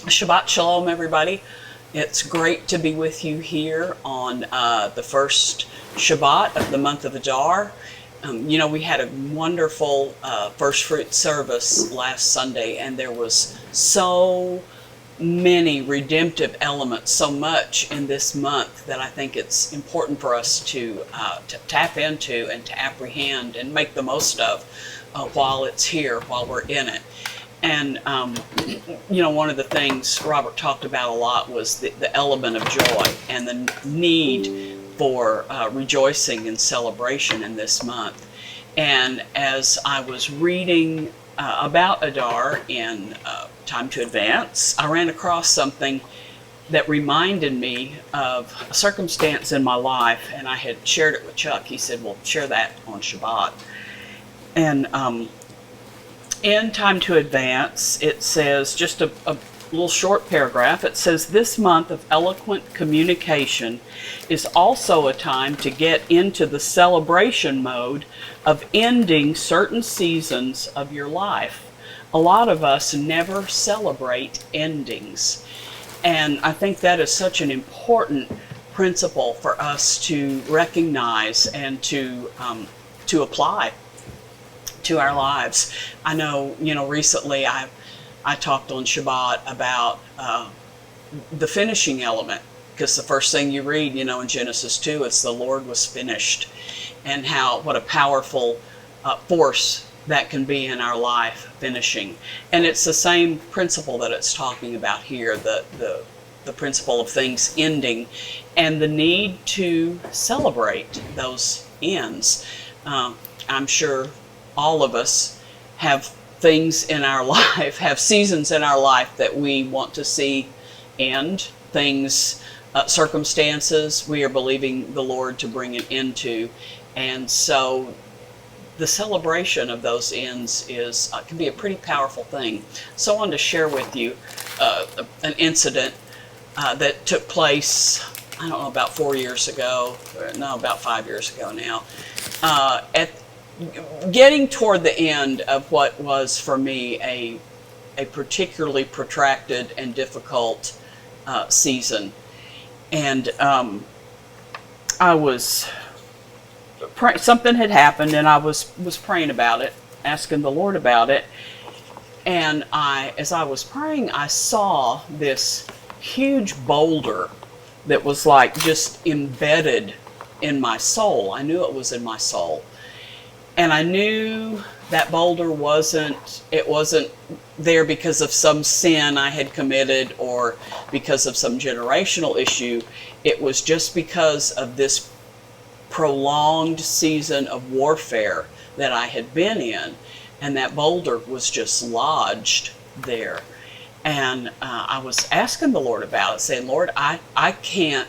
Shabatt Shalom, everybody. It's great to be with you here on the first Shabbat of the month of Adar. We had a wonderful first fruit service last Sunday, and there was so many redemptive elements, so much in this month that I think it's important for us to tap into and to apprehend and make the most of while it's here, while we're in it. And, one of the things Robert talked about a lot was the element of joy and the need for rejoicing and celebration in this month. And as I was reading about Adar in Time to Advance, I ran across something that reminded me of a circumstance in my life, and I had shared it with Chuck. He said, well, share that on Shabbat. And in Time to Advance, it says, just a little short paragraph, it says, this month of eloquent communication is also a time to get into the celebration mode of ending certain seasons of your life. A lot of us never celebrate endings. And I think that is such an important principle for us to recognize and to apply to our lives. I know, recently I talked on Shabbat about the finishing element, because the first thing you read, in Genesis 2, it's the Lord was finished, and what a powerful force that can be in our life, finishing. And it's the same principle that it's talking about here, the principle of things ending, and the need to celebrate those ends. I'm sure all of us have things in our life, have seasons in our life that we want to see end, things, circumstances we are believing the Lord to bring an end to. And so the celebration of those ends can be a pretty powerful thing. So I wanted to share with you an incident that took place, I don't know, about 4 years ago, about 5 years ago now, getting toward the end of what was for me a particularly protracted and difficult season. And I was something had happened, and I was praying about it, asking the Lord about it. And as I was praying, I saw this huge boulder that was like just embedded in my soul. I knew it was in my soul. And I knew that boulder wasn't there because of some sin I had committed or because of some generational issue. It was just because of this prolonged season of warfare that I had been in. And that boulder was just lodged there. And I was asking the Lord about it, saying, Lord, I can't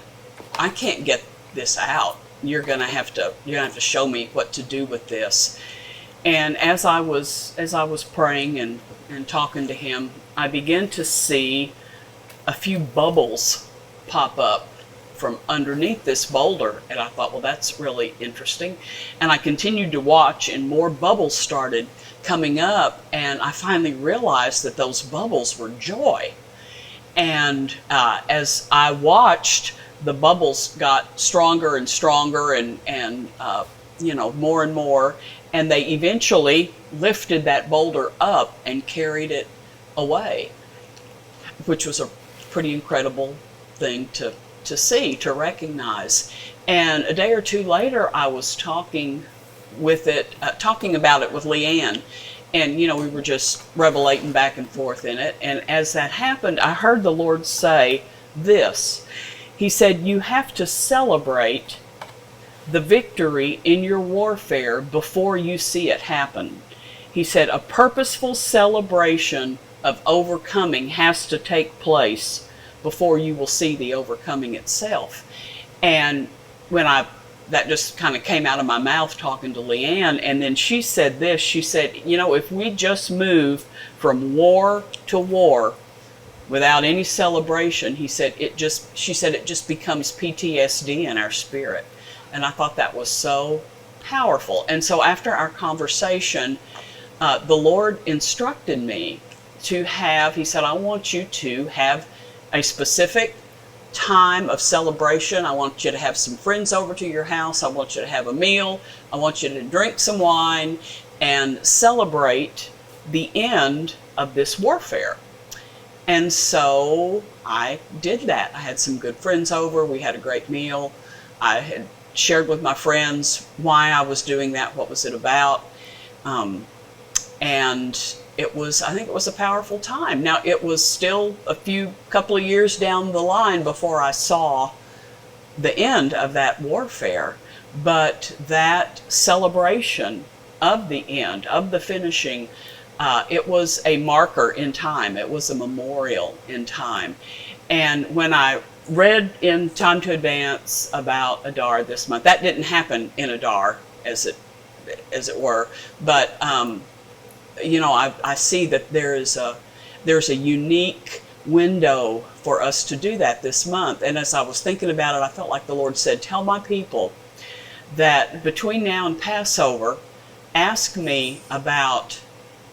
get this out. You're gonna have to show me what to do with this. And as I was praying and talking to him, I began to see a few bubbles pop up from underneath this boulder. And I thought, well, that's really interesting. And I continued to watch, and more bubbles started coming up. And I finally realized that those bubbles were joy. And as I watched, the bubbles got stronger and stronger and more and more, and they eventually lifted that boulder up and carried it away, which was a pretty incredible thing to see, to recognize. And a day or two later, I was talking about it with Leanne, and we were just revelating back and forth in it. And as that happened, I heard the Lord say this. He said, you have to celebrate the victory in your warfare before you see it happen. He said, a purposeful celebration of overcoming has to take place before you will see the overcoming itself. And that just kind of came out of my mouth talking to Leanne, and then she said this. She said, if we just move from war to war without any celebration, she said it just becomes PTSD in our spirit. And I thought that was so powerful. And so after our conversation, the Lord instructed me, to have, he said, I want you to have a specific time of celebration. I want you to have some friends over to your house. I want you to have a meal. I want you to drink some wine and celebrate the end of this warfare. And so I did that. I had some good friends over. We had a great meal. I had shared with my friends why I was doing that, what was it about. And it was, I think it was a powerful time. Now, it was still a couple of years down the line before I saw the end of that warfare. But that celebration of the end, of the finishing, it was a marker in time. It was a memorial in time. And when I read in Time to Advance about Adar this month, that didn't happen in Adar, as it were, but you know, I see that there's a unique window for us to do that this month. And as I was thinking about it, I felt like the Lord said, tell my people that between now and Passover, ask me about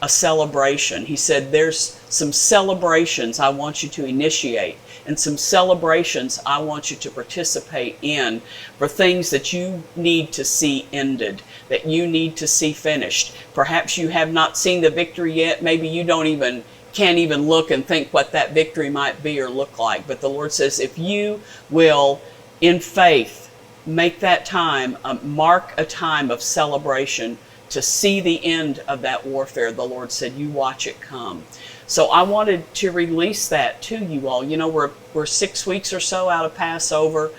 a celebration. He said, there's some celebrations I want you to initiate, and some celebrations I want you to participate in for things that you need to see ended, that you need to see finished. Perhaps you have not seen the victory yet. Maybe you can't even look and think what that victory might be or look like. But the Lord says, if you will, in faith, make that time, mark a time of celebration to see the end of that warfare, the Lord said, you watch it come. So I wanted to release that to you all. You know, we're 6 weeks or so out of Passover.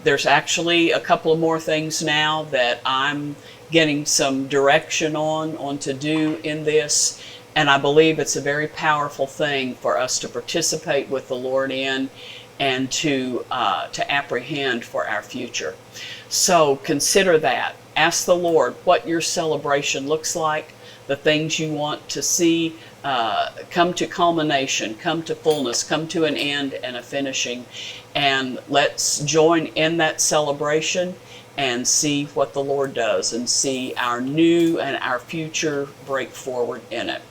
There's actually a couple of more things now that I'm getting some direction on to do in this. And I believe it's a very powerful thing for us to participate with the Lord in, and to apprehend for our future. So consider that. Ask the Lord what your celebration looks like, the things you want to see come to culmination, come to fullness, come to an end and a finishing. And let's join in that celebration and see what the Lord does, and see our new and our future break forward in it.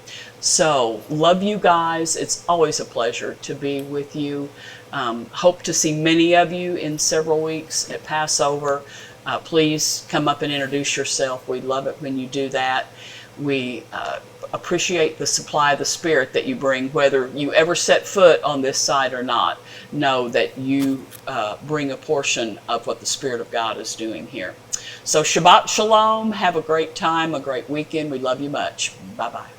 So, love you guys. It's always a pleasure to be with you. Hope to see many of you in several weeks at Passover. Please come up and introduce yourself. We love it when you do that. We appreciate the supply of the Spirit that you bring, whether you ever set foot on this side or not. Know that you bring a portion of what the Spirit of God is doing here. So Shabbat Shalom. Have a great time, a great weekend. We love you much. Bye-bye.